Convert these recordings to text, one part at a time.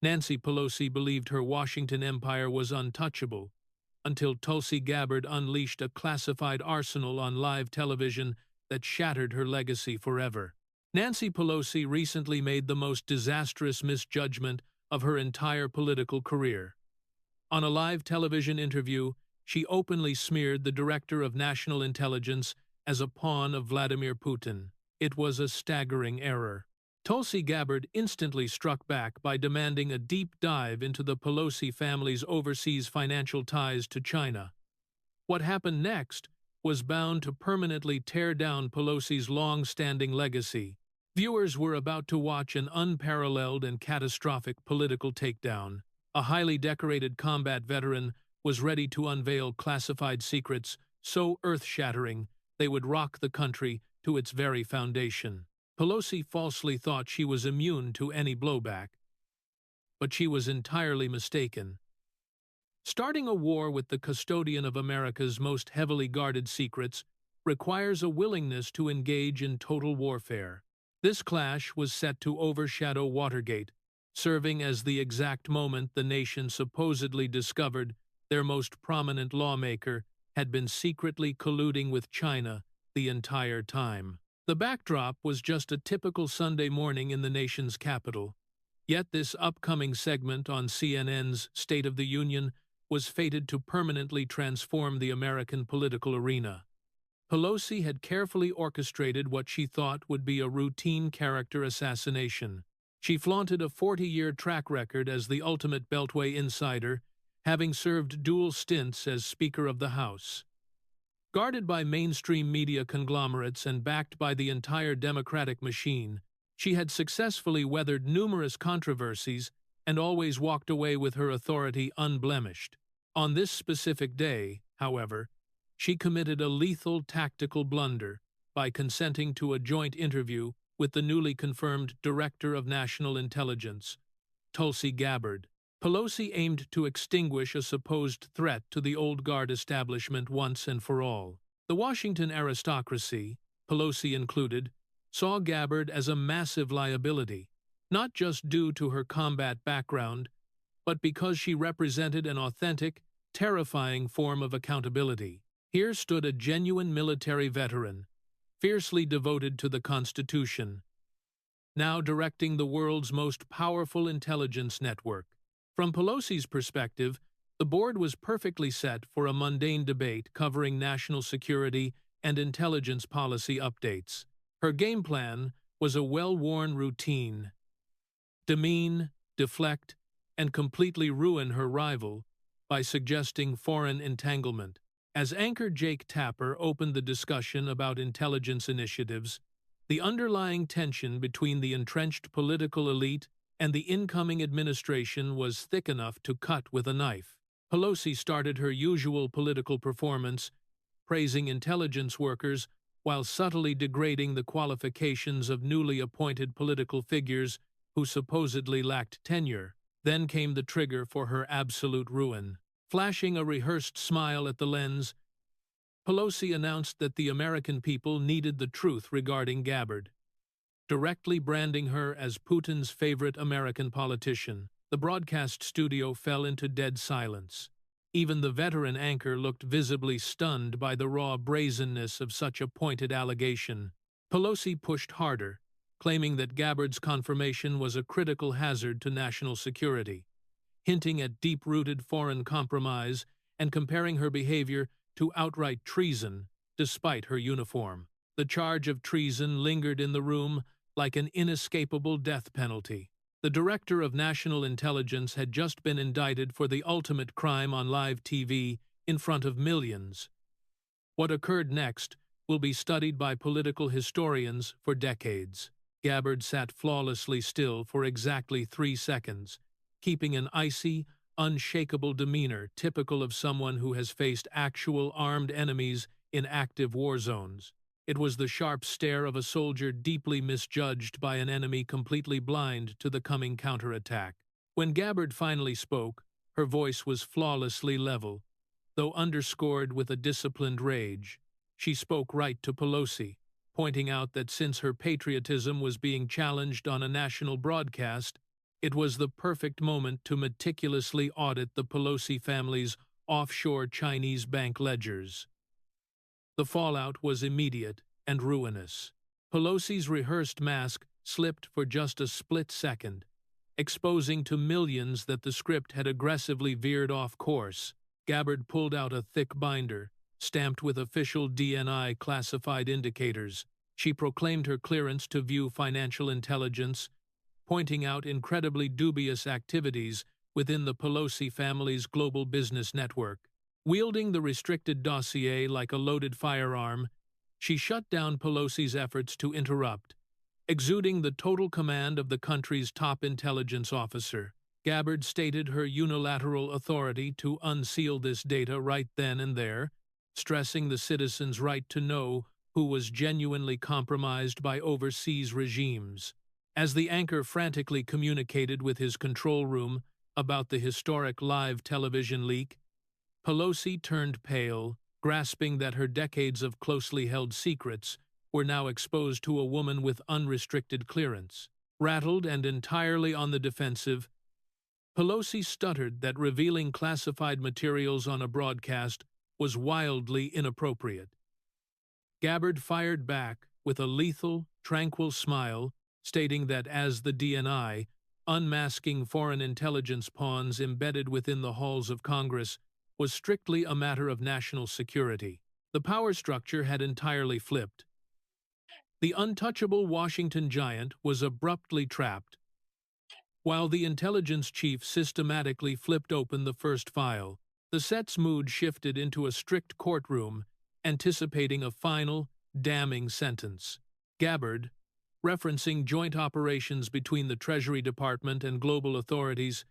Nancy Pelosi believed her Washington empire was untouchable, until Tulsi Gabbard unleashed a classified arsenal on live television that shattered her legacy forever. Nancy Pelosi recently made the most disastrous misjudgment of her entire political career. On a live television interview, she openly smeared the Director of National Intelligence as a pawn of Vladimir Putin. It was a staggering error. Tulsi Gabbard instantly struck back by demanding a deep dive into the Pelosi family's overseas financial ties to China. What happened next was bound to permanently tear down Pelosi's long-standing legacy. Viewers were about to watch an unparalleled and catastrophic political takedown. A highly decorated combat veteran was ready to unveil classified secrets so earth-shattering they would rock the country to its very foundation. Pelosi falsely thought she was immune to any blowback, but she was entirely mistaken. Starting a war with the custodian of America's most heavily guarded secrets requires a willingness to engage in total warfare. This clash was set to overshadow Watergate, serving as the exact moment the nation supposedly discovered their most prominent lawmaker had been secretly colluding with China the entire time. The backdrop was just a typical Sunday morning in the nation's capital. Yet this upcoming segment on CNN's State of the Union was fated to permanently transform the American political arena. Pelosi had carefully orchestrated what she thought would be a routine character assassination. She flaunted a 40-year track record as the ultimate Beltway insider, having served dual stints as Speaker of the House. Guarded by mainstream media conglomerates and backed by the entire Democratic machine, she had successfully weathered numerous controversies and always walked away with her authority unblemished. On this specific day, however, she committed a lethal tactical blunder by consenting to a joint interview with the newly confirmed Director of National Intelligence, Tulsi Gabbard. Pelosi aimed to extinguish a supposed threat to the old guard establishment once and for all. The Washington aristocracy, Pelosi included, saw Gabbard as a massive liability, not just due to her combat background, but because she represented an authentic, terrifying form of accountability. Here stood a genuine military veteran, fiercely devoted to the Constitution, now directing the world's most powerful intelligence network. From Pelosi's perspective, the board was perfectly set for a mundane debate covering national security and intelligence policy updates. Her game plan was a well-worn routine: demean, deflect, and completely ruin her rival by suggesting foreign entanglement. As anchor Jake Tapper opened the discussion about intelligence initiatives, the underlying tension between the entrenched political elite and the incoming administration was thick enough to cut with a knife. Pelosi started her usual political performance, praising intelligence workers while subtly degrading the qualifications of newly appointed political figures who supposedly lacked tenure. Then came the trigger for her absolute ruin. Flashing a rehearsed smile at the lens, Pelosi announced that the American people needed the truth regarding Gabbard, directly branding her as Putin's favorite American politician. The broadcast studio fell into dead silence. Even the veteran anchor looked visibly stunned by the raw brazenness of such a pointed allegation. Pelosi pushed harder, claiming that Gabbard's confirmation was a critical hazard to national security, hinting at deep-rooted foreign compromise and comparing her behavior to outright treason despite her uniform. The charge of treason lingered in the room like an inescapable death penalty. The Director of National Intelligence had just been indicted for the ultimate crime on live TV in front of millions. What occurred next will be studied by political historians for decades. Gabbard sat flawlessly still for exactly 3 seconds, keeping an icy, unshakable demeanor typical of someone who has faced actual armed enemies in active war zones. It was the sharp stare of a soldier deeply misjudged by an enemy completely blind to the coming counterattack. When Gabbard finally spoke, her voice was flawlessly level, though underscored with a disciplined rage. She spoke right to Pelosi, pointing out that since her patriotism was being challenged on a national broadcast, It was the perfect moment to meticulously audit the Pelosi family's offshore Chinese bank ledgers. The fallout was immediate and ruinous. Pelosi's rehearsed mask slipped for just a split second, exposing to millions that the script had aggressively veered off course. Gabbard pulled out a thick binder, stamped with official DNI classified indicators. She proclaimed her clearance to view financial intelligence, pointing out incredibly dubious activities within the Pelosi family's global business network. Wielding the restricted dossier like a loaded firearm, she shut down Pelosi's efforts to interrupt, exuding the total command of the country's top intelligence officer. Gabbard stated her unilateral authority to unseal this data right then and there, stressing the citizens' right to know who was genuinely compromised by overseas regimes. As the anchor frantically communicated with his control room about the historic live television leak, Pelosi turned pale, grasping that her decades of closely held secrets were now exposed to a woman with unrestricted clearance. Rattled and entirely on the defensive, Pelosi stuttered that revealing classified materials on a broadcast was wildly inappropriate. Gabbard fired back with a lethal, tranquil smile, stating that as the DNI, unmasking foreign intelligence pawns embedded within the halls of Congress was strictly a matter of national security. The power structure had entirely flipped. The untouchable Washington giant was abruptly trapped, while the intelligence chief systematically flipped open the first file. The set's mood shifted into a strict courtroom, anticipating a final, damning sentence. Gabbard, referencing joint operations between the Treasury Department and global authorities,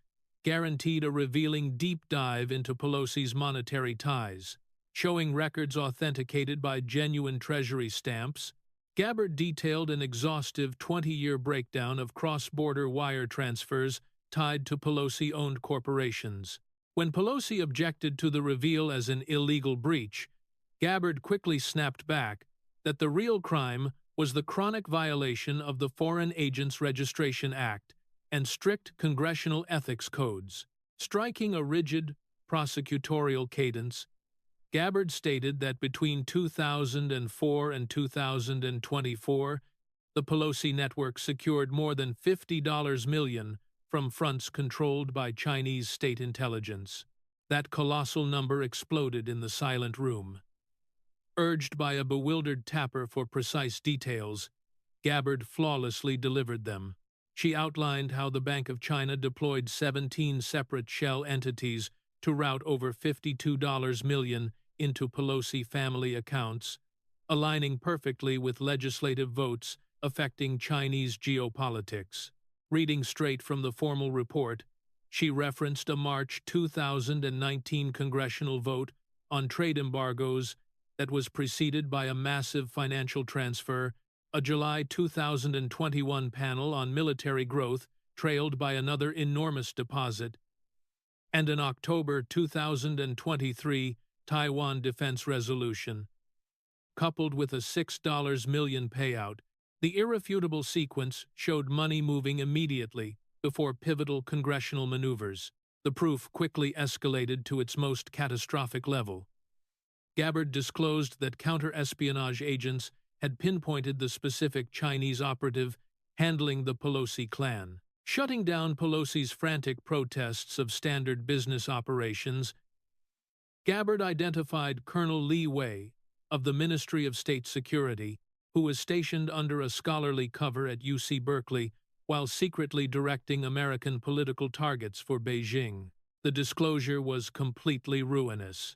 guaranteed a revealing deep dive into Pelosi's monetary ties. Showing records authenticated by genuine Treasury stamps, Gabbard detailed an exhaustive 20-year breakdown of cross-border wire transfers tied to Pelosi-owned corporations. When Pelosi objected to the reveal as an illegal breach, Gabbard quickly snapped back that the real crime was the chronic violation of the Foreign Agents Registration Act and strict congressional ethics codes. Striking a rigid prosecutorial cadence, Gabbard stated that between 2004 and 2024, the Pelosi network secured more than $50 million from fronts controlled by Chinese state intelligence. That colossal number exploded in the silent room. Urged by a bewildered Tapper for precise details, Gabbard flawlessly delivered them. She outlined how the Bank of China deployed 17 separate shell entities to route over $52 million into Pelosi family accounts, aligning perfectly with legislative votes affecting Chinese geopolitics. Reading straight from the formal report, she referenced a March 2019 congressional vote on trade embargoes that was preceded by a massive financial transfer, a July 2021 panel on military growth trailed by another enormous deposit, and an October 2023 Taiwan defense resolution. Coupled with a $6 million payout, the irrefutable sequence showed money moving immediately before pivotal congressional maneuvers. The proof quickly escalated to its most catastrophic level. Gabbard disclosed that counter-espionage agents had pinpointed the specific Chinese operative handling the Pelosi clan. Shutting down Pelosi's frantic protests of standard business operations, Gabbard identified Colonel Li Wei of the Ministry of State Security, who was stationed under a scholarly cover at UC Berkeley while secretly directing American political targets for Beijing. The disclosure was completely ruinous.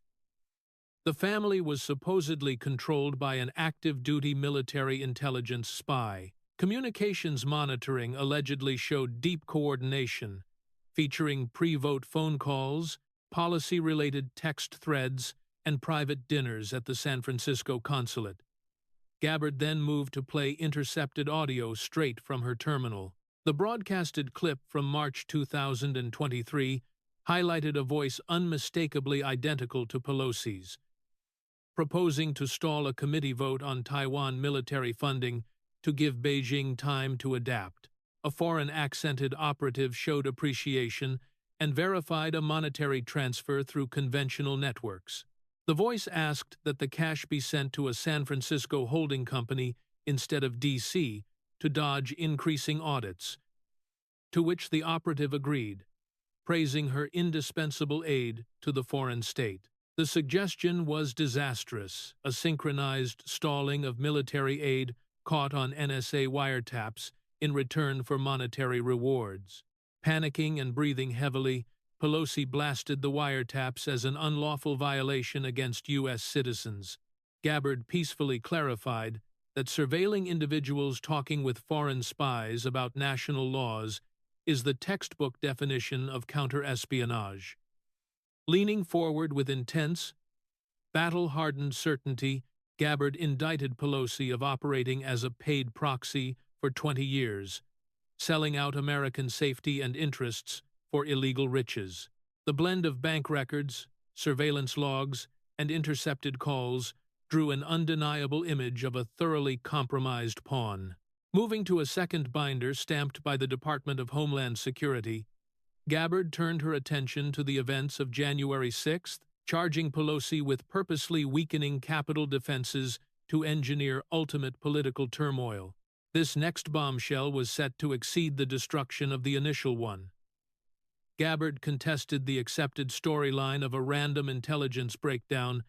The family was supposedly controlled by an active-duty military intelligence spy. Communications monitoring allegedly showed deep coordination, featuring pre-vote phone calls, policy-related text threads, and private dinners at the San Francisco consulate. Gabbard then moved to play intercepted audio straight from her terminal. The broadcasted clip from March 2023 highlighted a voice unmistakably identical to Pelosi's, proposing to stall a committee vote on Taiwan military funding to give Beijing time to adapt. A foreign-accented operative showed appreciation and verified a monetary transfer through conventional networks. The voice asked that the cash be sent to a San Francisco holding company instead of D.C. to dodge increasing audits, to which the operative agreed, praising her indispensable aid to the foreign state. The suggestion was disastrous, a synchronized stalling of military aid caught on NSA wiretaps in return for monetary rewards. Panicking and breathing heavily, Pelosi blasted the wiretaps as an unlawful violation against U.S. citizens. Gabbard peacefully clarified that surveilling individuals talking with foreign spies about national laws is the textbook definition of counterespionage. Leaning forward with intense, battle-hardened certainty, Gabbard indicted Pelosi of operating as a paid proxy for 20 years, selling out American safety and interests for illegal riches. The blend of bank records, surveillance logs, and intercepted calls drew an undeniable image of a thoroughly compromised pawn. Moving to a second binder stamped by the Department of Homeland Security, Gabbard turned her attention to the events of January 6th, charging Pelosi with purposely weakening Capitol defenses to engineer ultimate political turmoil. This next bombshell was set to exceed the destruction of the initial one. Gabbard contested the accepted storyline of a random intelligence breakdown,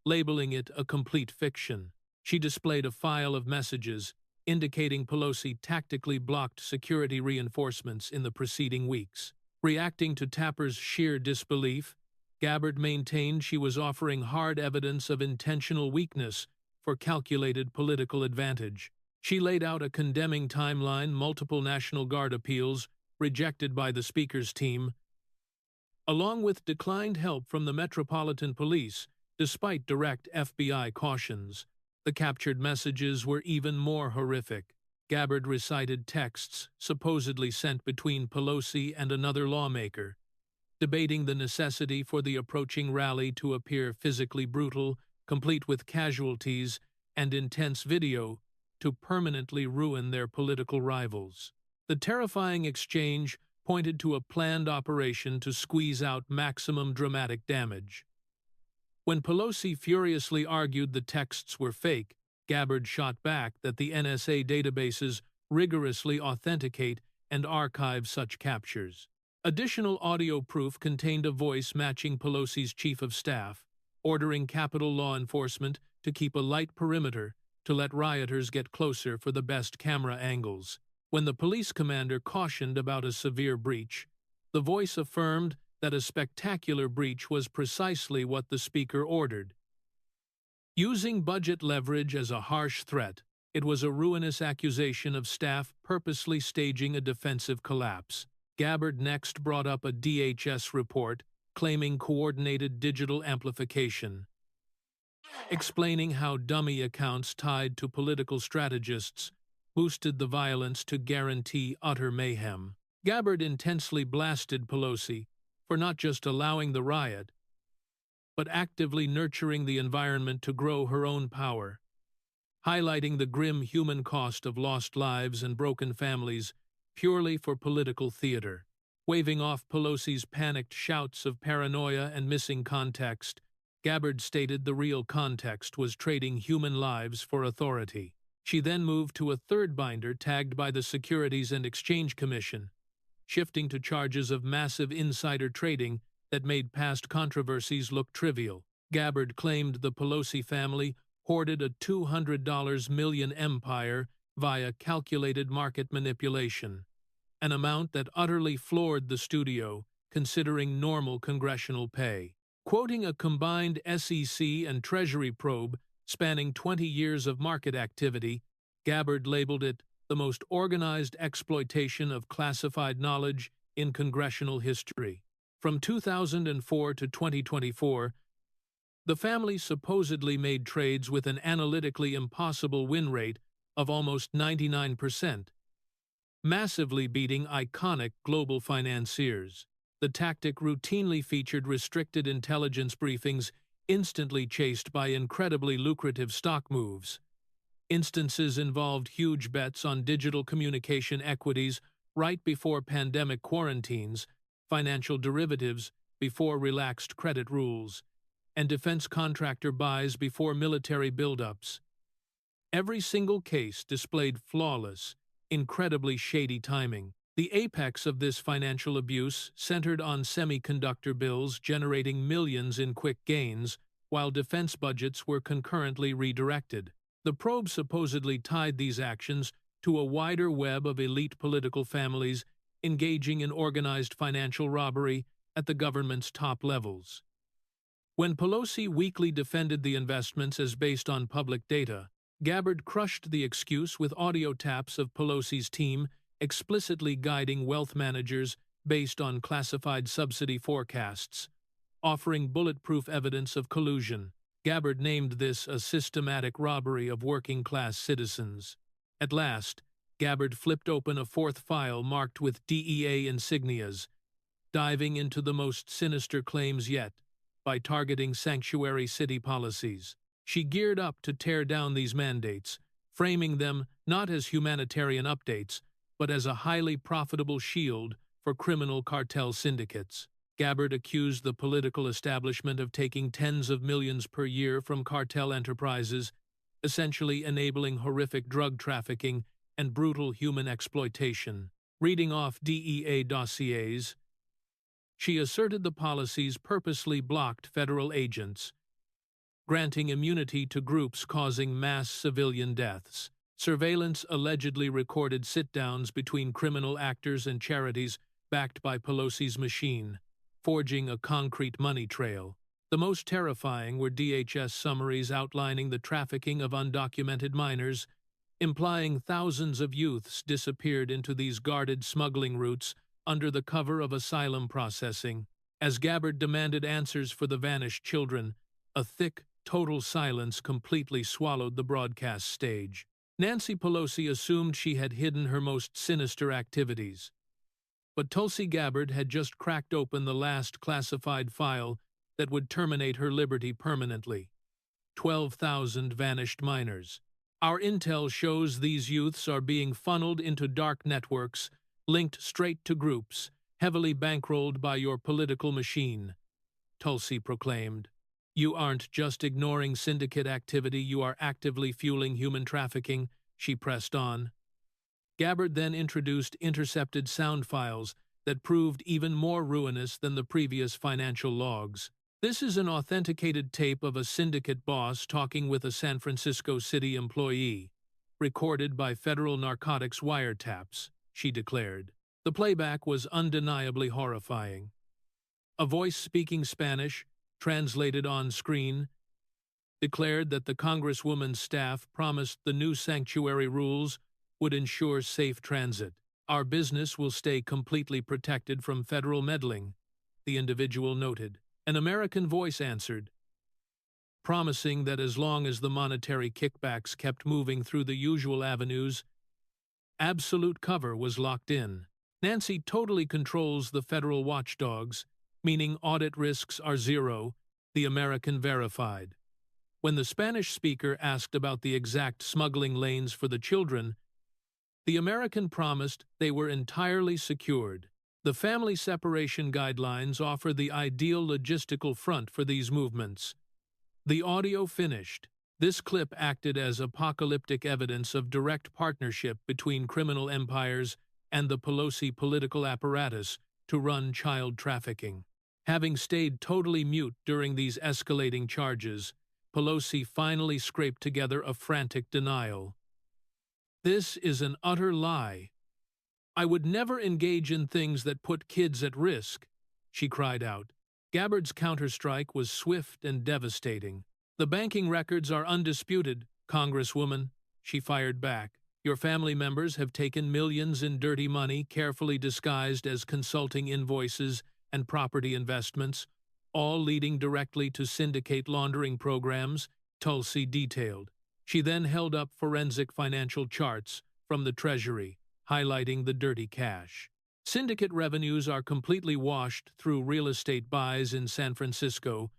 labeling it a complete fiction. She displayed a file of messages indicating Pelosi tactically blocked security reinforcements in the preceding weeks. Reacting to Tapper's sheer disbelief, Gabbard maintained she was offering hard evidence of intentional weakness for calculated political advantage. She laid out a condemning timeline, multiple National Guard appeals rejected by the Speaker's team, along with declined help from the Metropolitan Police, despite direct FBI cautions. The captured messages were even more horrific. Gabbard recited texts supposedly sent between Pelosi and another lawmaker, debating the necessity for the approaching rally to appear physically brutal, complete with casualties and intense video to permanently ruin their political rivals. The terrifying exchange pointed to a planned operation to squeeze out maximum dramatic damage. When Pelosi furiously argued the texts were fake, Gabbard shot back that the NSA databases rigorously authenticate and archive such captures. Additional audio proof contained a voice matching Pelosi's chief of staff, ordering Capitol law enforcement to keep a light perimeter to let rioters get closer for the best camera angles. When the police commander cautioned about a severe breach, the voice affirmed that a spectacular breach was precisely what the Speaker ordered. Using budget leverage as a harsh threat, it was a ruinous accusation of staff purposely staging a defensive collapse. Gabbard next brought up a DHS report claiming coordinated digital amplification, explaining how dummy accounts tied to political strategists boosted the violence to guarantee utter mayhem. Gabbard intensely blasted Pelosi for not just allowing the riot, but actively nurturing the environment to grow her own power, highlighting the grim human cost of lost lives and broken families purely for political theater. Waving off Pelosi's panicked shouts of paranoia and missing context, Gabbard stated the real context was trading human lives for authority. She then moved to a third binder tagged by the Securities and Exchange Commission, shifting to charges of massive insider trading that made past controversies look trivial. Gabbard claimed the Pelosi family hoarded a $200 million empire via calculated market manipulation, an amount that utterly floored the studio, considering normal congressional pay. Quoting a combined SEC and Treasury probe spanning 20 years of market activity, Gabbard labeled it the most organized exploitation of classified knowledge in congressional history. From 2004 to 2024, the family supposedly made trades with an analytically impossible win rate of almost 99%, massively beating iconic global financiers. The tactic routinely featured restricted intelligence briefings instantly chased by incredibly lucrative stock moves. Instances involved huge bets on digital communication equities right before pandemic quarantines, financial derivatives before relaxed credit rules, and defense contractor buys before military buildups. Every single case displayed flawless, incredibly shady timing. The apex of this financial abuse centered on semiconductor bills generating millions in quick gains, while defense budgets were concurrently redirected. The probe supposedly tied these actions to a wider web of elite political families engaging in organized financial robbery at the government's top levels. When Pelosi weakly defended the investments as based on public data, Gabbard crushed the excuse with audio taps of Pelosi's team explicitly guiding wealth managers based on classified subsidy forecasts, offering bulletproof evidence of collusion. Gabbard named this a systematic robbery of working-class citizens. At last, Gabbard flipped open a fourth file marked with DEA insignias, diving into the most sinister claims yet by targeting sanctuary city policies. She geared up to tear down these mandates, framing them not as humanitarian updates, but as a highly profitable shield for criminal cartel syndicates. Gabbard accused the political establishment of taking tens of millions per year from cartel enterprises, essentially enabling horrific drug trafficking and brutal human exploitation. Reading off DEA dossiers, she asserted the policies purposely blocked federal agents, granting immunity to groups causing mass civilian deaths. Surveillance allegedly recorded sit-downs between criminal actors and charities backed by Pelosi's machine, forging a concrete money trail. The most terrifying were DHS summaries outlining the trafficking of undocumented minors, implying thousands of youths disappeared into these guarded smuggling routes under the cover of asylum processing. As Gabbard demanded answers for the vanished children, a thick, total silence completely swallowed the broadcast stage. Nancy Pelosi assumed she had hidden her most sinister activities. But Tulsi Gabbard had just cracked open the last classified file that would terminate her liberty permanently. 12,000 vanished minors. Our intel shows these youths are being funneled into dark networks, linked straight to groups, heavily bankrolled by your political machine, Tulsi proclaimed. You aren't just ignoring syndicate activity, you are actively fueling human trafficking, she pressed on. Gabbard then introduced intercepted sound files that proved even more ruinous than the previous financial logs. This is an authenticated tape of a syndicate boss talking with a San Francisco city employee, recorded by federal narcotics wiretaps, she declared. The playback was undeniably horrifying. A voice speaking Spanish, translated on screen, declared that the Congresswoman's staff promised the new sanctuary rules would ensure safe transit. Our business will stay completely protected from federal meddling, the individual noted. An American voice answered, promising that as long as the monetary kickbacks kept moving through the usual avenues, absolute cover was locked in. Nancy totally controls the federal watchdogs, meaning audit risks are zero, the American verified. When the Spanish speaker asked about the exact smuggling lanes for the children, the American promised they were entirely secured. The family separation guidelines offer the ideal logistical front for these movements. The audio finished. This clip acted as apocalyptic evidence of direct partnership between criminal empires and the Pelosi political apparatus to run child trafficking. Having stayed totally mute during these escalating charges, Pelosi finally scraped together a frantic denial. This is an utter lie. I would never engage in things that put kids at risk, she cried out. Gabbard's counterstrike was swift and devastating. The banking records are undisputed, Congresswoman, she fired back. Your family members have taken millions in dirty money carefully disguised as consulting invoices and property investments, all leading directly to syndicate laundering programs, Tulsi detailed. She then held up forensic financial charts from the Treasury, highlighting the dirty cash. Syndicate revenues are completely washed through real estate buys in San Francisco,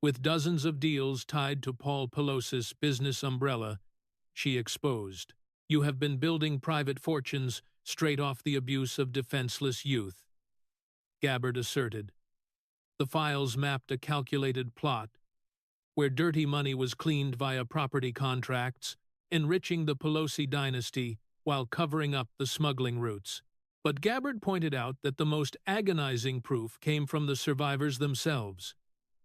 with dozens of deals tied to Paul Pelosi's business umbrella, she exposed. You have been building private fortunes straight off the abuse of defenseless youth, Gabbard asserted. The files mapped a calculated plot where dirty money was cleaned via property contracts, enriching the Pelosi dynasty while covering up the smuggling routes. But Gabbard pointed out that the most agonizing proof came from the survivors themselves.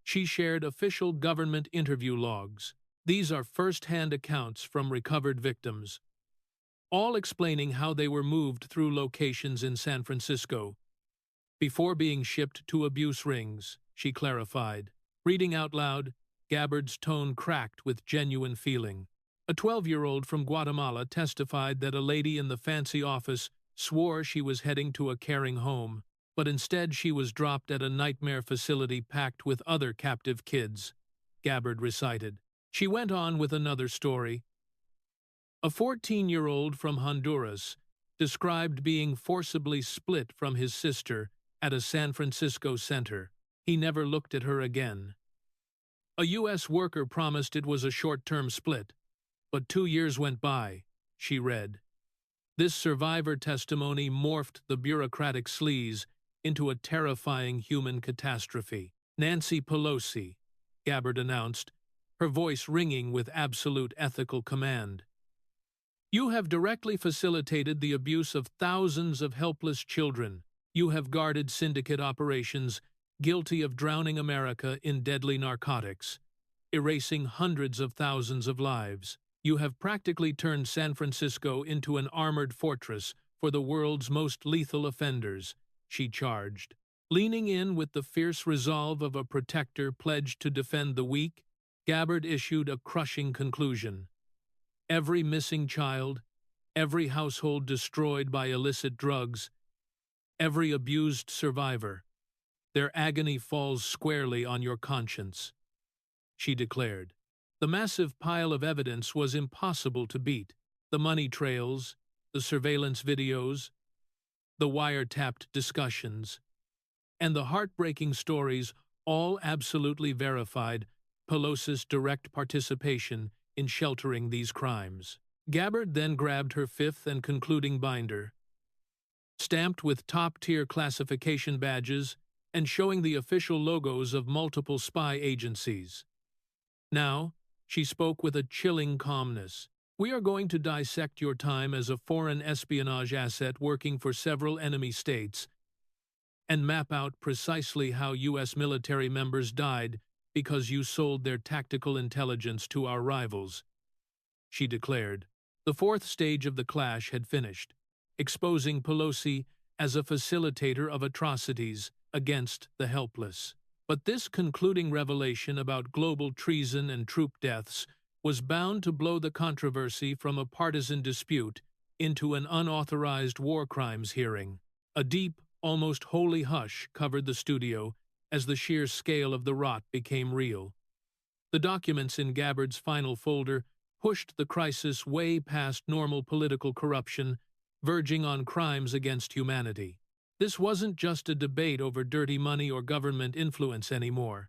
She shared official government interview logs. These are first-hand accounts from recovered victims, all explaining how they were moved through locations in San Francisco before being shipped to abuse rings, she clarified. Reading out loud, Gabbard's tone cracked with genuine feeling. A 12-year-old from Guatemala testified that a lady in the fancy office swore she was heading to a caring home, but instead she was dropped at a nightmare facility packed with other captive kids, Gabbard recited. She went on with another story. A 14-year-old from Honduras described being forcibly split from his sister at a San Francisco center. He never looked at her again. A U.S. worker promised it was a short-term split, but 2 years went by, she read. This survivor testimony morphed the bureaucratic sleaze into a terrifying human catastrophe. Nancy Pelosi, Gabbard announced, her voice ringing with absolute ethical command. You have directly facilitated the abuse of thousands of helpless children. You have guarded syndicate operations guilty of drowning America in deadly narcotics, erasing hundreds of thousands of lives. You have practically turned San Francisco into an armored fortress for the world's most lethal offenders, she charged. Leaning in with the fierce resolve of a protector pledged to defend the weak, Gabbard issued a crushing conclusion. Every missing child, every household destroyed by illicit drugs, every abused survivor, their agony falls squarely on your conscience, she declared. The massive pile of evidence was impossible to beat. The money trails, the surveillance videos, the wiretapped discussions, and the heartbreaking stories all absolutely verified Pelosi's direct participation in sheltering these crimes. Gabbard then grabbed her fifth and concluding binder, stamped with top-tier classification badges and showing the official logos of multiple spy agencies. Now, she spoke with a chilling calmness. We are going to dissect your time as a foreign espionage asset working for several enemy states and map out precisely how U.S. military members died because you sold their tactical intelligence to our rivals, she declared. The fourth stage of the clash had finished, exposing Pelosi as a facilitator of atrocities against the helpless. But this concluding revelation about global treason and troop deaths was bound to blow the controversy from a partisan dispute into an unauthorized war crimes hearing. A deep, almost holy hush covered the studio as the sheer scale of the rot became real. The documents in Gabbard's final folder pushed the crisis way past normal political corruption, verging on crimes against humanity. This wasn't just a debate over dirty money or government influence anymore.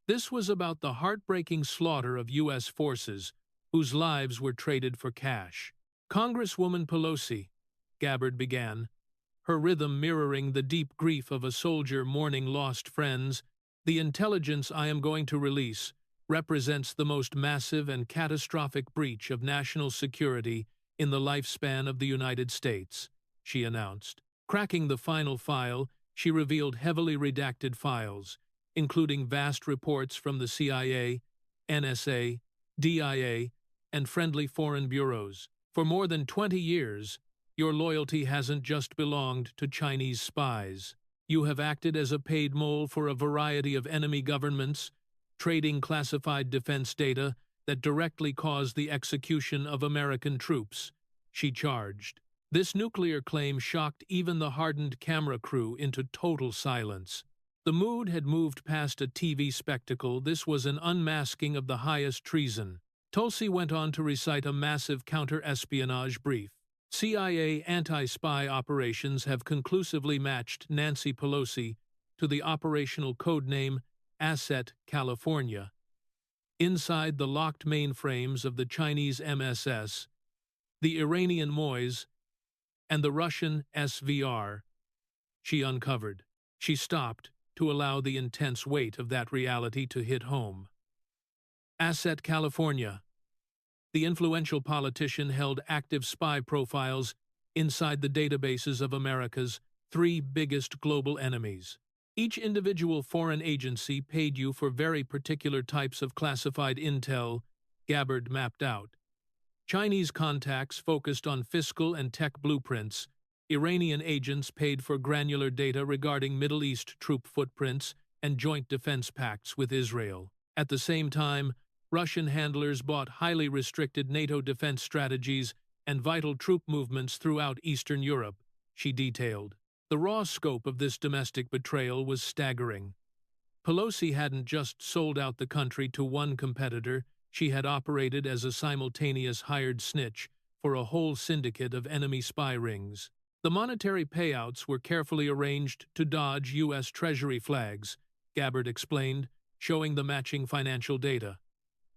This was about the heartbreaking slaughter of U.S. forces whose lives were traded for cash. Congresswoman Pelosi, Gabbard began, her rhythm mirroring the deep grief of a soldier mourning lost friends, the intelligence I am going to release represents the most massive and catastrophic breach of national security in the lifespan of the United States, she announced. Cracking the final file, she revealed heavily redacted files, including vast reports from the CIA, NSA, DIA, and friendly foreign bureaus. For more than 20 years, your loyalty hasn't just belonged to Chinese spies. You have acted as a paid mole for a variety of enemy governments, trading classified defense data that directly caused the execution of American troops, she charged. This nuclear claim shocked even the hardened camera crew into total silence. The mood had moved past a TV spectacle. This was an unmasking of the highest treason. Tulsi went on to recite a massive counter-espionage brief. CIA anti-spy operations have conclusively matched Nancy Pelosi to the operational codename Asset California. Inside the locked mainframes of the Chinese MSS, the Iranian MOIS, and the Russian SVR she uncovered. She stopped to allow the intense weight of that reality to hit home. Asset California. The influential politician held active spy profiles inside the databases of America's three biggest global enemies. Each individual foreign agency paid you for very particular types of classified intel Gabbard mapped out. Chinese contacts focused on fiscal and tech blueprints. Iranian agents paid for granular data regarding Middle East troop footprints and joint defense pacts with Israel. At the same time, Russian handlers bought highly restricted NATO defense strategies and vital troop movements throughout Eastern Europe, she detailed. The raw scope of this domestic betrayal was staggering. Pelosi hadn't just sold out the country to one competitor, she had operated as a simultaneous hired snitch for a whole syndicate of enemy spy rings. The monetary payouts were carefully arranged to dodge U.S. Treasury flags, Gabbard explained, showing the matching financial data.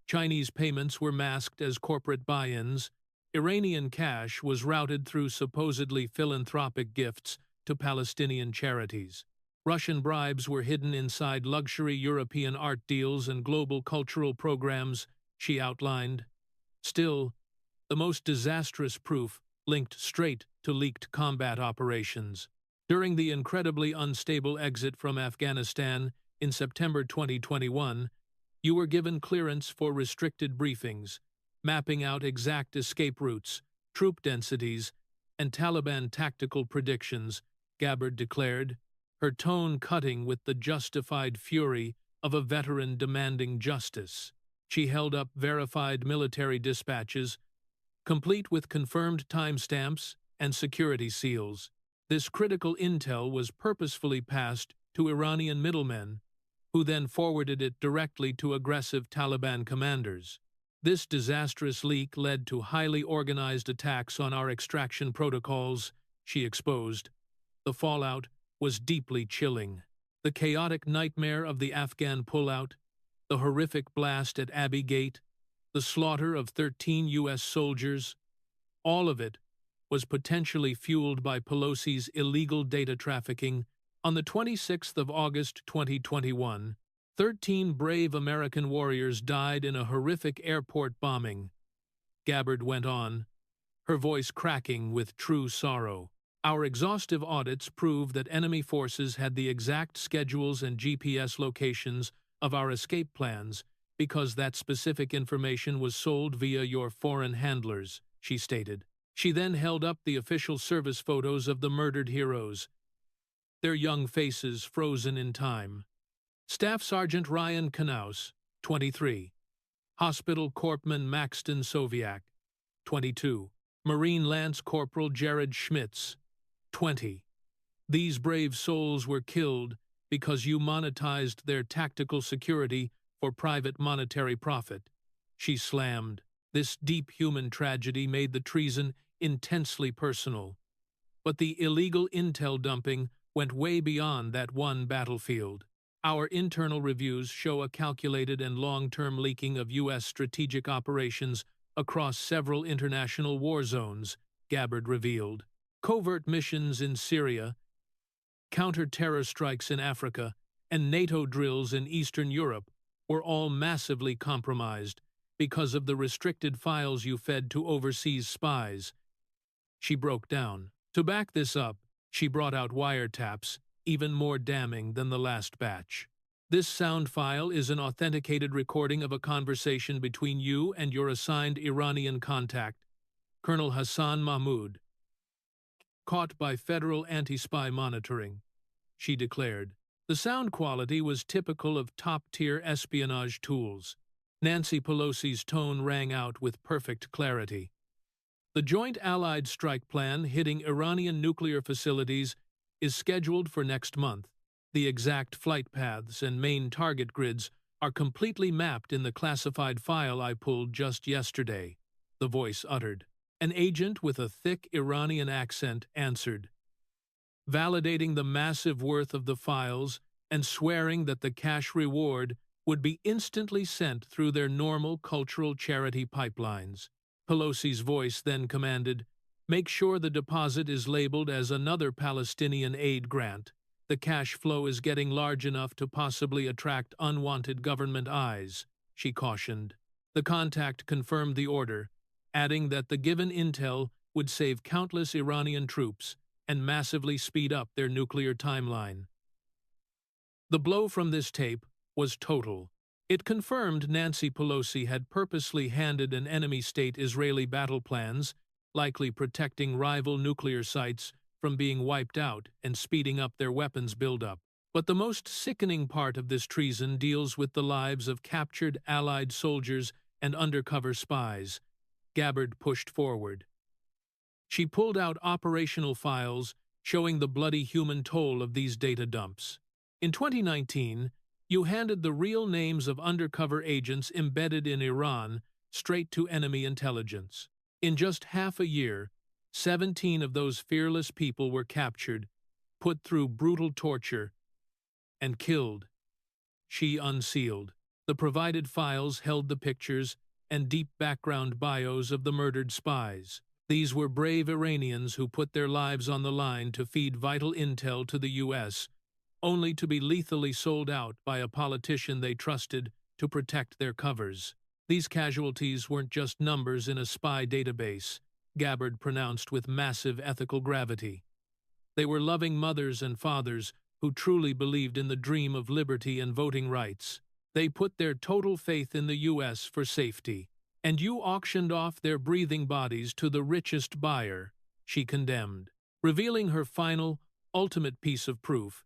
Chinese payments were masked as corporate buy-ins. Iranian cash was routed through supposedly philanthropic gifts to Palestinian charities. Russian bribes were hidden inside luxury European art deals and global cultural programs, she outlined. Still, the most disastrous proof linked straight to leaked combat operations. During the incredibly unstable exit from Afghanistan in September 2021, you were given clearance for restricted briefings, mapping out exact escape routes, troop densities, and Taliban tactical predictions, Gabbard declared, her tone cutting with the justified fury of a veteran demanding justice. She held up verified military dispatches, complete with confirmed timestamps and security seals. This critical intel was purposefully passed to Iranian middlemen, who then forwarded it directly to aggressive Taliban commanders. This disastrous leak led to highly organized attacks on our extraction protocols, she exposed. The fallout was deeply chilling. The chaotic nightmare of the Afghan pullout, the horrific blast at Abbey Gate, the slaughter of 13 U.S. soldiers, all of it was potentially fueled by Pelosi's illegal data trafficking. On the 26th of August 2021, 13 brave American warriors died in a horrific airport bombing. Gabbard went on, her voice cracking with true sorrow. Our exhaustive audits prove that enemy forces had the exact schedules and GPS locations of our escape plans because that specific information was sold via your foreign handlers, she stated. She then held up the official service photos of the murdered heroes, their young faces frozen in time. Staff Sergeant Ryan Knaus, 23. Hospital Corpsman Maxton Soviak, 22. Marine Lance Corporal Jared Schmitz, 20. These brave souls were killed because you monetized their tactical security for private monetary profit. She slammed. This deep human tragedy made the treason intensely personal. But the illegal intel dumping went way beyond that one battlefield. Our internal reviews show a calculated and long-term leaking of U.S. strategic operations across several international war zones, Gabbard revealed. Covert missions in Syria, counter-terror strikes in Africa, and NATO drills in Eastern Europe were all massively compromised because of the restricted files you fed to overseas spies. She broke down. To back this up, she brought out wiretaps, even more damning than the last batch. This sound file is an authenticated recording of a conversation between you and your assigned Iranian contact, Colonel Hassan Mahmoud, caught by federal anti-spy monitoring, she declared. The sound quality was typical of top-tier espionage tools. Nancy Pelosi's tone rang out with perfect clarity. The Joint Allied Strike Plan hitting Iranian nuclear facilities is scheduled for next month. The exact flight paths and main target grids are completely mapped in the classified file I pulled just yesterday, the voice uttered. An agent with a thick Iranian accent answered, validating the massive worth of the files and swearing that the cash reward would be instantly sent through their normal cultural charity pipelines. Pelosi's voice then commanded, Make sure the deposit is labeled as another Palestinian aid grant. The cash flow is getting large enough to possibly attract unwanted government eyes, she cautioned. The contact confirmed the order, adding that the given intel would save countless Iranian troops and massively speed up their nuclear timeline. The blow from this tape was total. It confirmed Nancy Pelosi had purposely handed an enemy state Israeli battle plans, likely protecting rival nuclear sites from being wiped out and speeding up their weapons buildup. But the most sickening part of this treason deals with the lives of captured Allied soldiers and undercover spies. Gabbard pushed forward. She pulled out operational files showing the bloody human toll of these data dumps. In 2019, you handed the real names of undercover agents embedded in Iran straight to enemy intelligence. In just half a year, 17 of those fearless people were captured, put through brutal torture, and killed. She unsealed. The provided files held the pictures and deep background bios of the murdered spies. These were brave Iranians who put their lives on the line to feed vital intel to the U.S., only to be lethally sold out by a politician they trusted to protect their covers. These casualties weren't just numbers in a spy database, Gabbard pronounced with massive ethical gravity. They were loving mothers and fathers who truly believed in the dream of liberty and voting rights. They put their total faith in the U.S. for safety. And you auctioned off their breathing bodies to the richest buyer, she condemned. Revealing her final, ultimate piece of proof,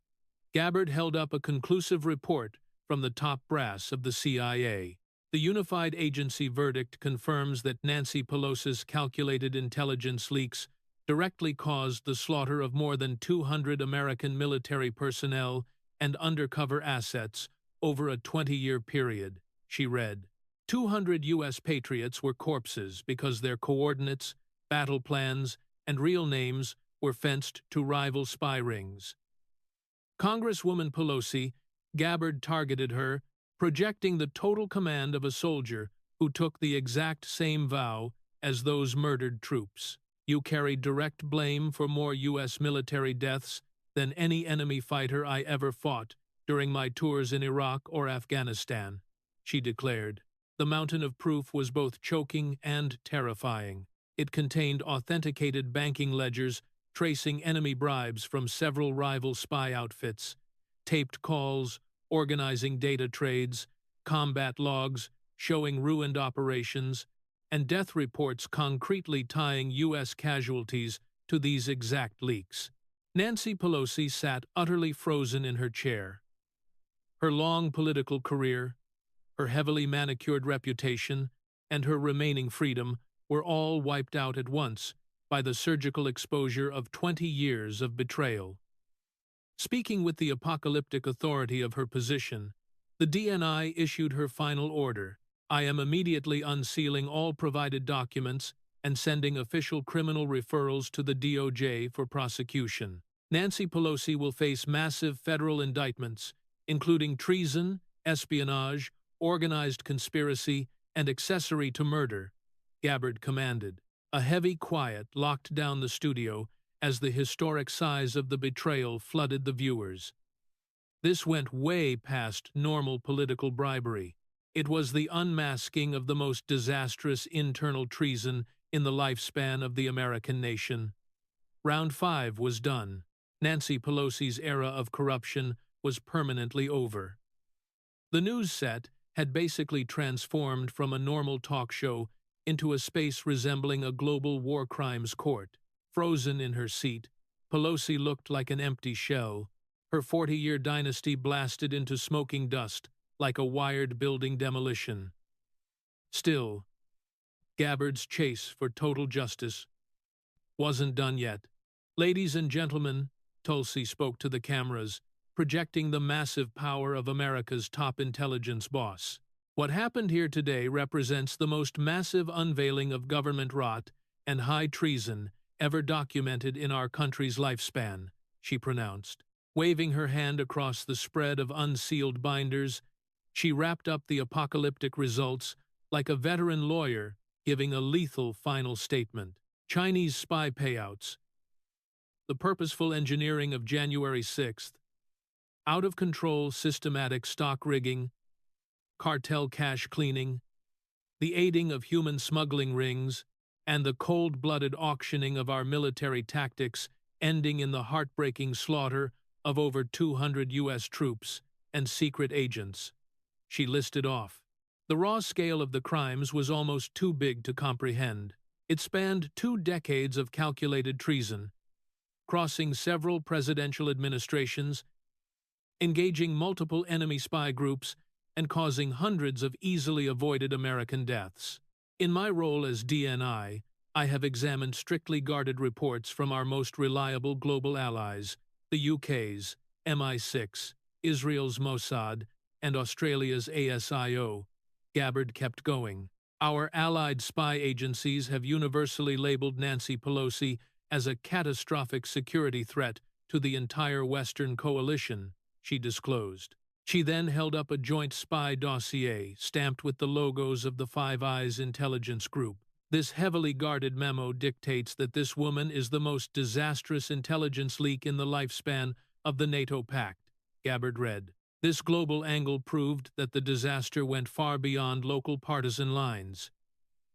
Gabbard held up a conclusive report from the top brass of the CIA. The unified agency verdict confirms that Nancy Pelosi's calculated intelligence leaks directly caused the slaughter of more than 200 American military personnel and undercover assets over a 20-year period, she read. 200 U.S. patriots were corpses because their coordinates, battle plans, and real names were fenced to rival spy rings. Congresswoman Pelosi, Gabbard targeted her, projecting the total command of a soldier who took the exact same vow as those murdered troops. You carried direct blame for more U.S. military deaths than any enemy fighter I ever fought during my tours in Iraq or Afghanistan, she declared. The mountain of proof was both choking and terrifying. It contained authenticated banking ledgers tracing enemy bribes from several rival spy outfits, taped calls, organizing data trades, combat logs showing ruined operations, and death reports concretely tying U.S. casualties to these exact leaks. Nancy Pelosi sat utterly frozen in her chair. Her long political career, her heavily manicured reputation, and her remaining freedom were all wiped out at once by the surgical exposure of 20 years of betrayal. Speaking with the apocalyptic authority of her position, the DNI issued her final order. I am immediately unsealing all provided documents and sending official criminal referrals to the DOJ for prosecution. Nancy Pelosi will face massive federal indictments, including treason, espionage, organized conspiracy, and accessory to murder, Gabbard commanded. A heavy quiet locked down the studio as the historic size of the betrayal flooded the viewers. This went way past normal political bribery. It was the unmasking of the most disastrous internal treason in the lifespan of the American nation. Round 5 was done. Nancy Pelosi's era of corruption was permanently over. The news set had basically transformed from a normal talk show into a space resembling a global war crimes court. Frozen in her seat, Pelosi looked like an empty shell, her 40-year dynasty blasted into smoking dust like a wired building demolition. Still, Gabbard's chase for total justice wasn't done yet. Ladies and gentlemen, Tulsi spoke to the cameras, projecting the massive power of America's top intelligence boss. What happened here today represents the most massive unveiling of government rot and high treason ever documented in our country's lifespan, she pronounced. Waving her hand across the spread of unsealed binders, she wrapped up the apocalyptic results like a veteran lawyer giving a lethal final statement. Chinese spy payouts, the purposeful engineering of January 6th, out-of-control systematic stock rigging, cartel cash cleaning, the aiding of human smuggling rings, and the cold-blooded auctioning of our military tactics ending in the heartbreaking slaughter of over 200 U.S. troops and secret agents. She listed off. The raw scale of the crimes was almost too big to comprehend. It spanned 2 decades of calculated treason, crossing several presidential administrations, engaging multiple enemy spy groups, and causing hundreds of easily avoided American deaths. In my role as DNI, I have examined strictly guarded reports from our most reliable global allies, the UK's MI6, Israel's Mossad, and Australia's ASIO. Gabbard kept going. Our allied spy agencies have universally labeled Nancy Pelosi as a catastrophic security threat to the entire Western coalition, she disclosed. She then held up a joint spy dossier stamped with the logos of the Five Eyes intelligence group. This heavily guarded memo dictates that this woman is the most disastrous intelligence leak in the lifespan of the NATO pact, Gabbard read. This global angle proved that the disaster went far beyond local partisan lines.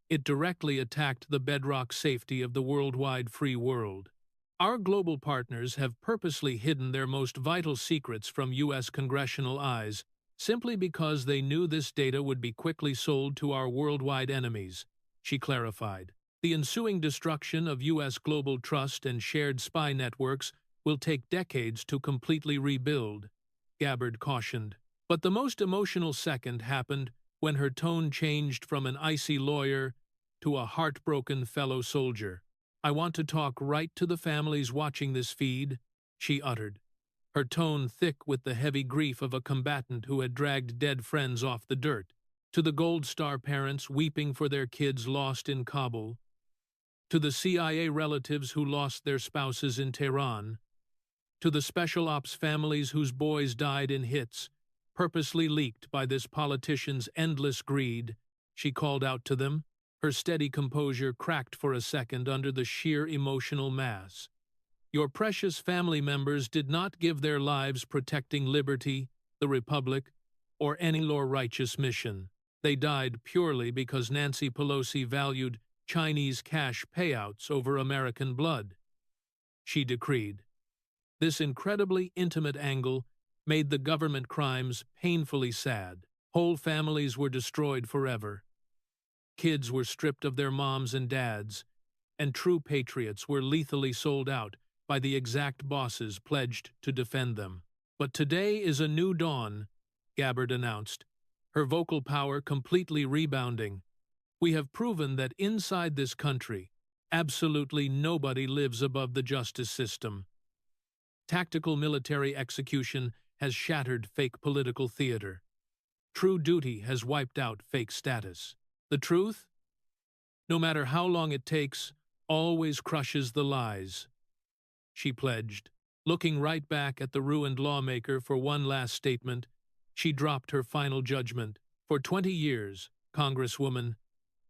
It directly attacked the bedrock safety of the worldwide free world. Our global partners have purposely hidden their most vital secrets from U.S. congressional eyes simply because they knew this data would be quickly sold to our worldwide enemies, she clarified. The ensuing destruction of U.S. global trust and shared spy networks will take decades to completely rebuild, Gabbard cautioned. But the most emotional second happened when her tone changed from an icy lawyer to a heartbroken fellow soldier. I want to talk right to the families watching this feed, she uttered, her tone thick with the heavy grief of a combatant who had dragged dead friends off the dirt, to the Gold Star parents weeping for their kids lost in Kabul, to the CIA relatives who lost their spouses in Tehran, to the special ops families whose boys died in hits, purposely leaked by this politician's endless greed, she called out to them. Her steady composure cracked for a second under the sheer emotional mass. Your precious family members did not give their lives protecting liberty, the Republic, or any more righteous mission. They died purely because Nancy Pelosi valued Chinese cash payouts over American blood, she decreed. This incredibly intimate angle made the government crimes painfully sad. Whole families were destroyed forever. Kids were stripped of their moms and dads, and true patriots were lethally sold out by the exact bosses pledged to defend them. But today is a new dawn, Gabbard announced, her vocal power completely rebounding. We have proven that inside this country, absolutely nobody lives above the justice system. Tactical military execution has shattered fake political theater. True duty has wiped out fake status. The truth, no matter how long it takes, always crushes the lies, she pledged. Looking right back at the ruined lawmaker for one last statement, she dropped her final judgment. For 20 years, Congresswoman,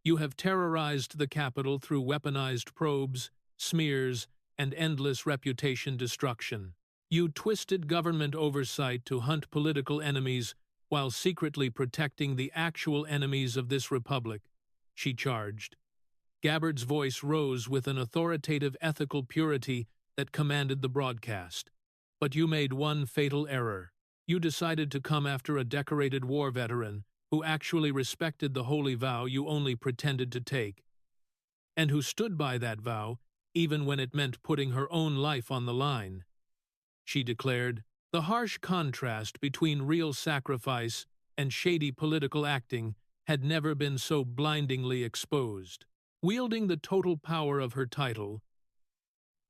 you have terrorized the Capitol through weaponized probes, smears, and endless reputation destruction. You twisted government oversight to hunt political enemies while secretly protecting the actual enemies of this republic, she charged. Gabbard's voice rose with an authoritative ethical purity that commanded the broadcast. But you made one fatal error. You decided to come after a decorated war veteran who actually respected the holy vow you only pretended to take, and who stood by that vow even when it meant putting her own life on the line, she declared. The harsh contrast between real sacrifice and shady political acting had never been so blindingly exposed. Wielding the total power of her title,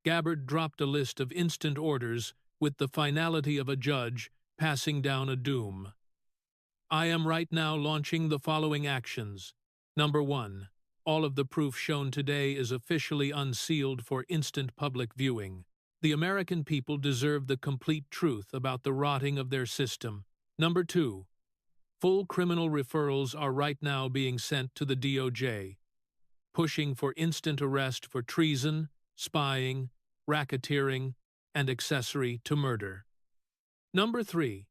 Gabbard dropped a list of instant orders with the finality of a judge passing down a doom. I am right now launching the following actions. Number 1. All of the proof shown today is officially unsealed for instant public viewing. The American people deserve the complete truth about the rotting of their system. Number 2. Full criminal referrals are right now being sent to the DOJ. pushing for instant arrest for treason, spying, racketeering, and accessory to murder. Number 3.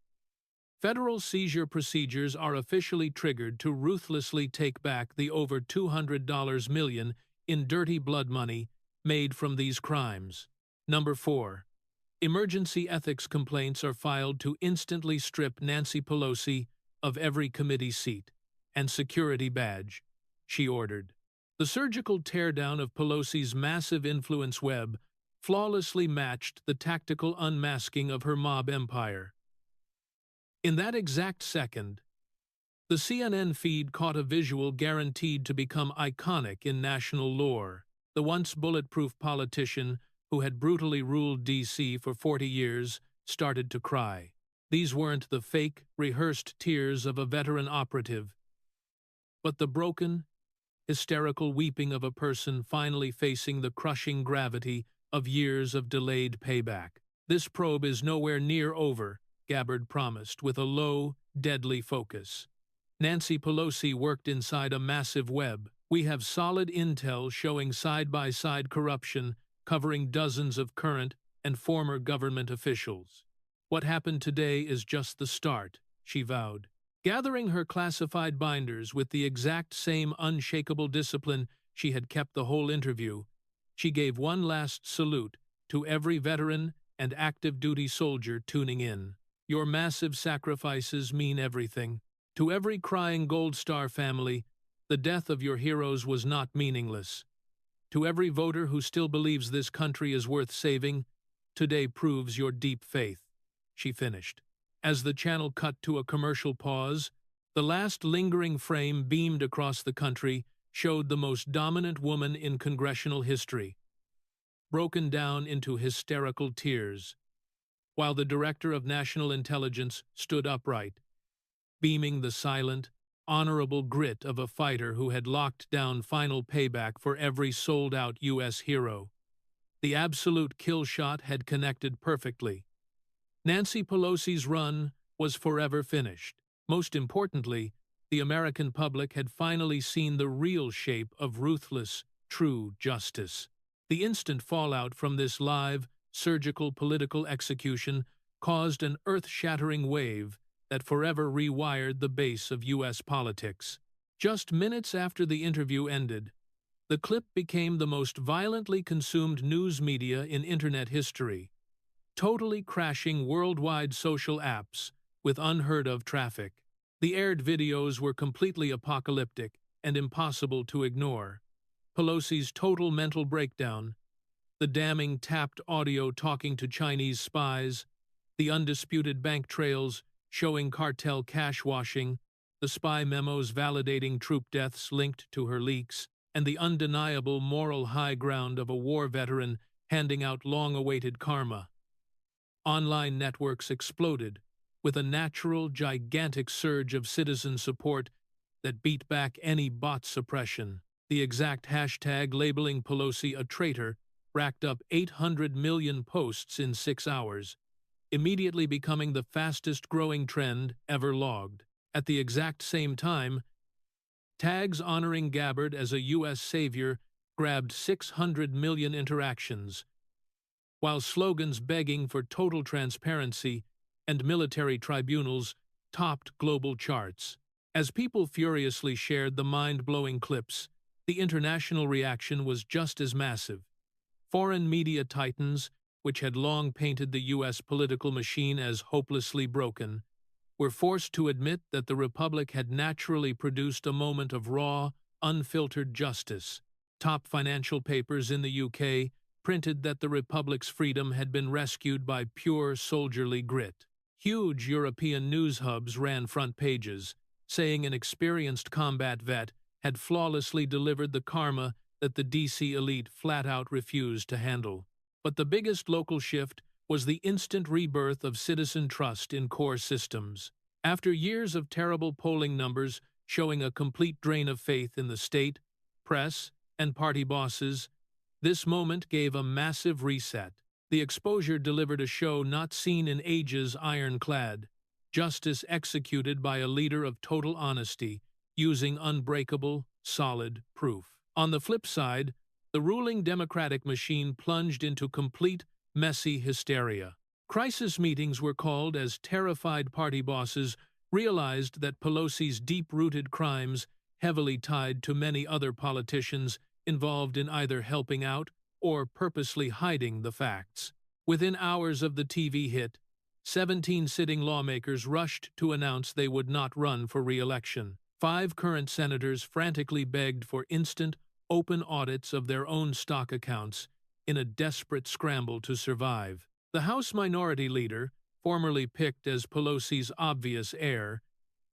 Federal seizure procedures are officially triggered to ruthlessly take back the over $200 million in dirty blood money made from these crimes. Number 4. Emergency ethics complaints are filed to instantly strip Nancy Pelosi of every committee seat and security badge, she ordered. The surgical teardown of Pelosi's massive influence web flawlessly matched the tactical unmasking of her mob empire. In that exact second, the CNN feed caught a visual guaranteed to become iconic in national lore. The once bulletproof politician who had brutally ruled D.C. for 40 years started to cry. These weren't the fake, rehearsed tears of a veteran operative, but the broken, hysterical weeping of a person finally facing the crushing gravity of years of delayed payback. This probe is nowhere near over, Gabbard promised, with a low, deadly focus. Nancy Pelosi worked inside a massive web. We have solid intel showing side-by-side corruption covering dozens of current and former government officials. What happened today is just the start, she vowed. Gathering her classified binders with the exact same unshakable discipline she had kept the whole interview, she gave one last salute to every veteran and active duty soldier tuning in. Your massive sacrifices mean everything. To every crying Gold Star family, the death of your heroes was not meaningless. To every voter who still believes this country is worth saving, today proves your deep faith, she finished. As the channel cut to a commercial pause, the last lingering frame beamed across the country showed the most dominant woman in congressional history, broken down into hysterical tears, while the Director of National Intelligence stood upright, beaming the silent, honorable grit of a fighter who had locked down final payback for every sold-out U.S. hero. The absolute kill shot had connected perfectly. Nancy Pelosi's run was forever finished. Most importantly, the American public had finally seen the real shape of ruthless, true justice. The instant fallout from this live, surgical political execution caused an earth-shattering wave that forever rewired the base of U.S. politics. Just minutes after the interview ended, the clip became the most violently consumed news media in Internet history, totally crashing worldwide social apps with unheard-of traffic. The aired videos were completely apocalyptic and impossible to ignore. Pelosi's total mental breakdown, the damning tapped audio talking to Chinese spies, the undisputed bank trails showing cartel cash washing, the spy memos validating troop deaths linked to her leaks, and the undeniable moral high ground of a war veteran handing out long-awaited karma. Online networks exploded with a natural, gigantic surge of citizen support that beat back any bot suppression. The exact hashtag labeling Pelosi a traitor racked up 800 million posts in 6 hours, immediately becoming the fastest-growing trend ever logged. At the exact same time, tags honoring Gabbard as a U.S. savior grabbed 600 million interactions, while slogans begging for total transparency and military tribunals topped global charts. As people furiously shared the mind-blowing clips, the international reaction was just as massive. Foreign media titans, which had long painted the U.S. political machine as hopelessly broken, were forced to admit that the Republic had naturally produced a moment of raw, unfiltered justice. Top financial papers in the UK printed that the Republic's freedom had been rescued by pure soldierly grit. Huge European news hubs ran front pages, saying an experienced combat vet had flawlessly delivered the karma that the DC elite flat-out refused to handle. But the biggest local shift was the instant rebirth of citizen trust in core systems. After years of terrible polling numbers showing a complete drain of faith in the state, press, and party bosses, this moment gave a massive reset. The exposure delivered a show not seen in ages ironclad, justice executed by a leader of total honesty, using unbreakable, solid proof. On the flip side, the ruling Democratic machine plunged into complete, messy hysteria. Crisis meetings were called as terrified party bosses realized that Pelosi's deep-rooted crimes, heavily tied to many other politicians involved in either helping out or purposely hiding the facts. Within hours of the TV hit, 17 sitting lawmakers rushed to announce they would not run for re-election. 5 current senators frantically begged for instant, open audits of their own stock accounts in a desperate scramble to survive. The House Minority Leader, formerly picked as Pelosi's obvious heir,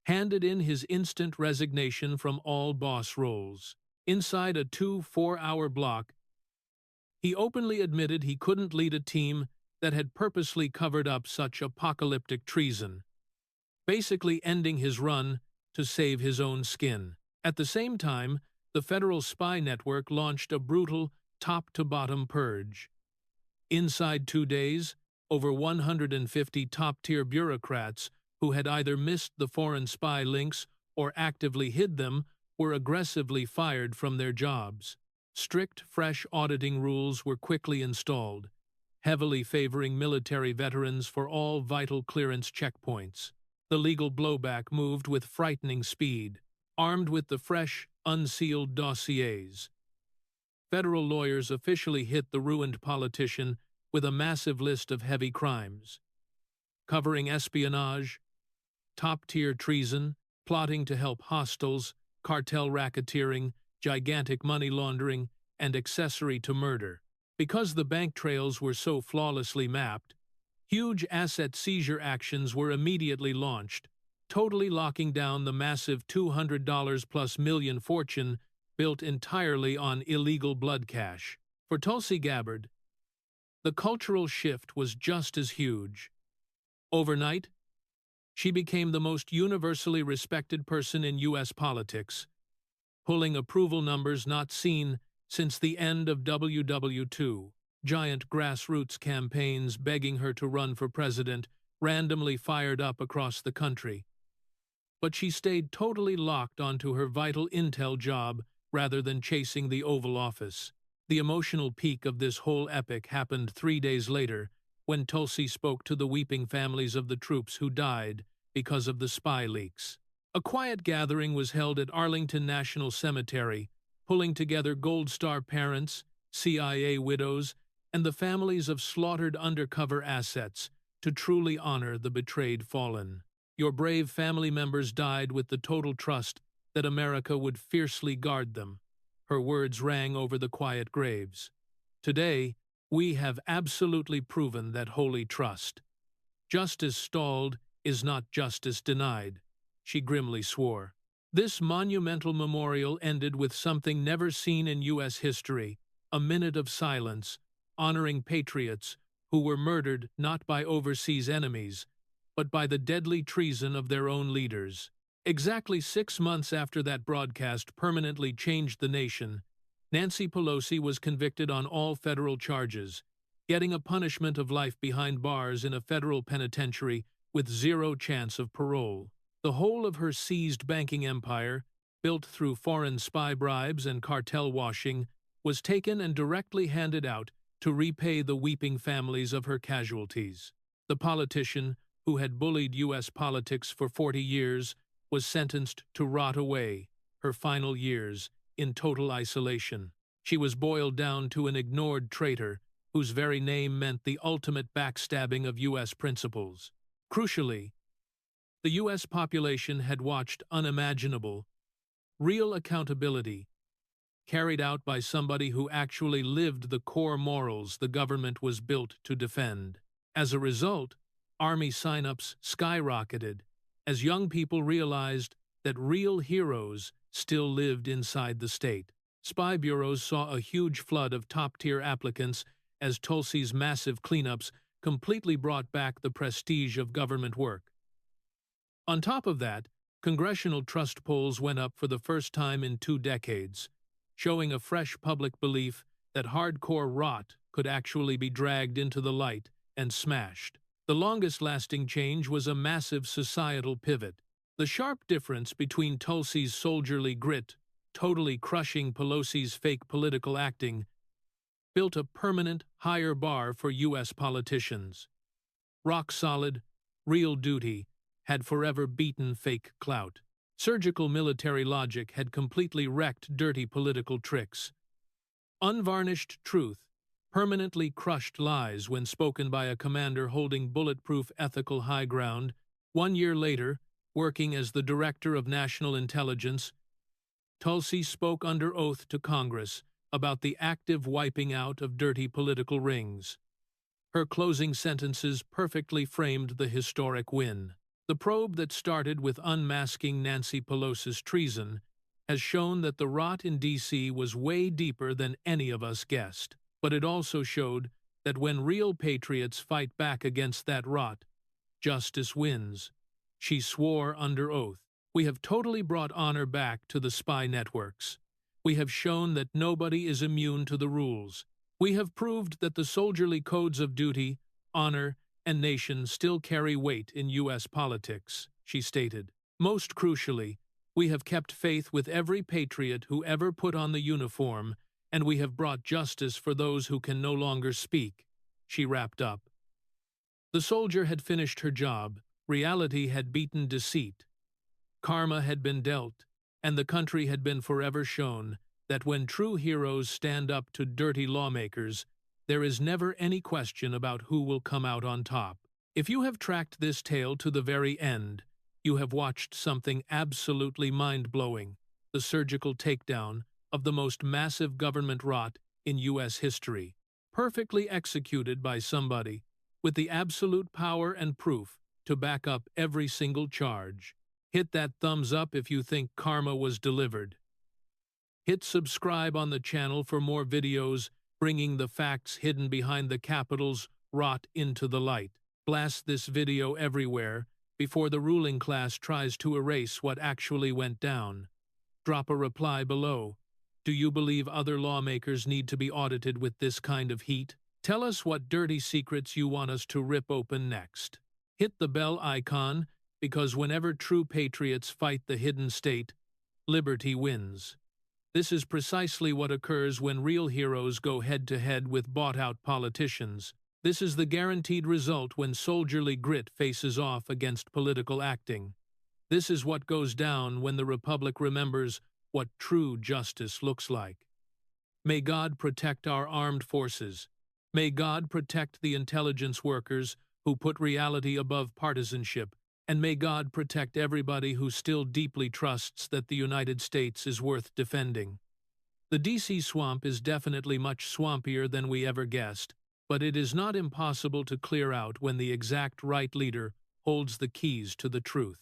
handed in his instant resignation from all boss roles. Inside a 2-4-hour block, he openly admitted he couldn't lead a team that had purposely covered up such apocalyptic treason, basically ending his run to save his own skin. At the same time, the federal spy network launched a brutal, top-to-bottom purge. Inside 2 days, over 150 top-tier bureaucrats who had either missed the foreign spy links or actively hid them were aggressively fired from their jobs. Strict, fresh auditing rules were quickly installed, heavily favoring military veterans for all vital clearance checkpoints. The legal blowback moved with frightening speed, armed with the fresh, unsealed dossiers. Federal lawyers officially hit the ruined politician with a massive list of heavy crimes, covering espionage, top-tier treason, plotting to help hostiles, cartel racketeering, gigantic money laundering, and accessory to murder. Because the bank trails were so flawlessly mapped, huge asset seizure actions were immediately launched, totally locking down the massive $200+ million fortune built entirely on illegal blood cash. For Tulsi Gabbard, the cultural shift was just as huge. Overnight, she became the most universally respected person in U.S. politics, pulling approval numbers not seen since the end of WW2. Giant grassroots campaigns begging her to run for president randomly fired up across the country. But she stayed totally locked onto her vital intel job rather than chasing the Oval Office. The emotional peak of this whole epic happened 3 days later, when Tulsi spoke to the weeping families of the troops who died because of the spy leaks. A quiet gathering was held at Arlington National Cemetery, pulling together Gold Star parents, CIA widows, and the families of slaughtered undercover assets to truly honor the betrayed fallen. Your brave family members died with the total trust that America would fiercely guard them. Her words rang over the quiet graves. Today, we have absolutely proven that holy trust. Justice stalled is not justice denied, she grimly swore. This monumental memorial ended with something never seen in U.S. history, a minute of silence, honoring patriots who were murdered not by overseas enemies, but by the deadly treason of their own leaders. Exactly 6 months after that broadcast permanently changed the nation, Nancy Pelosi was convicted on all federal charges, getting a punishment of life behind bars in a federal penitentiary with 0 chance of parole. The whole of her seized banking empire, built through foreign spy bribes and cartel washing, was taken and directly handed out to repay the weeping families of her casualties. The politician, who had bullied U.S. politics for 40 years, was sentenced to rot away her final years in total isolation. She was boiled down to an ignored traitor whose very name meant the ultimate backstabbing of U.S. principles. Crucially, the U.S. population had watched unimaginable, real accountability carried out by somebody who actually lived the core morals the government was built to defend. As a result, Army sign-ups skyrocketed as young people realized that real heroes still lived inside the state. Spy bureaus saw a huge flood of top-tier applicants as Tulsi's massive cleanups completely brought back the prestige of government work. On top of that, congressional trust polls went up for the first time in 2 decades, showing a fresh public belief that hardcore rot could actually be dragged into the light and smashed. The longest-lasting change was a massive societal pivot. The sharp difference between Tulsi's soldierly grit totally crushing Pelosi's fake political acting, built a permanent, higher bar for U.S. politicians. Rock-solid, real duty had forever beaten fake clout. Surgical military logic had completely wrecked dirty political tricks. Unvarnished truth permanently crushed lies when spoken by a commander holding bulletproof ethical high ground. 1 year later, working as the Director of National Intelligence, Tulsi spoke under oath to Congress about the active wiping out of dirty political rings. Her closing sentences perfectly framed the historic win. The probe that started with unmasking Nancy Pelosi's treason has shown that the rot in D.C. was way deeper than any of us guessed. But it also showed that when real patriots fight back against that rot, justice wins. She swore under oath. We have totally brought honor back to the spy networks. We have shown that nobody is immune to the rules. We have proved that the soldierly codes of duty, honor, and nation still carry weight in U.S. politics, she stated. Most crucially, we have kept faith with every patriot who ever put on the uniform, and we have brought justice for those who can no longer speak, she wrapped up. The soldier had finished her job, reality had beaten deceit. Karma had been dealt, and the country had been forever shown that when true heroes stand up to dirty lawmakers, there is never any question about who will come out on top. If you have tracked this tale to the very end, you have watched something absolutely mind-blowing, the surgical takedown of the most massive government rot in U.S. history, perfectly executed by somebody with the absolute power and proof to back up every single charge. Hit that thumbs up if you think karma was delivered. Hit subscribe on the channel for more videos bringing the facts hidden behind the Capitol's rot into the light. Blast this video everywhere before the ruling class tries to erase what actually went down. Drop a reply below. Do you believe other lawmakers need to be audited with this kind of heat? Tell us what dirty secrets you want us to rip open next. Hit the bell icon, because whenever true patriots fight the hidden state, liberty wins. This is precisely what occurs when real heroes go head-to-head with bought-out politicians. This is the guaranteed result when soldierly grit faces off against political acting. This is what goes down when the Republic remembers what true justice looks like. May God protect our armed forces. May God protect the intelligence workers who put reality above partisanship, and may God protect everybody who still deeply trusts that the United States is worth defending. The D.C. swamp is definitely much swampier than we ever guessed, but it is not impossible to clear out when the exact right leader holds the keys to the truth.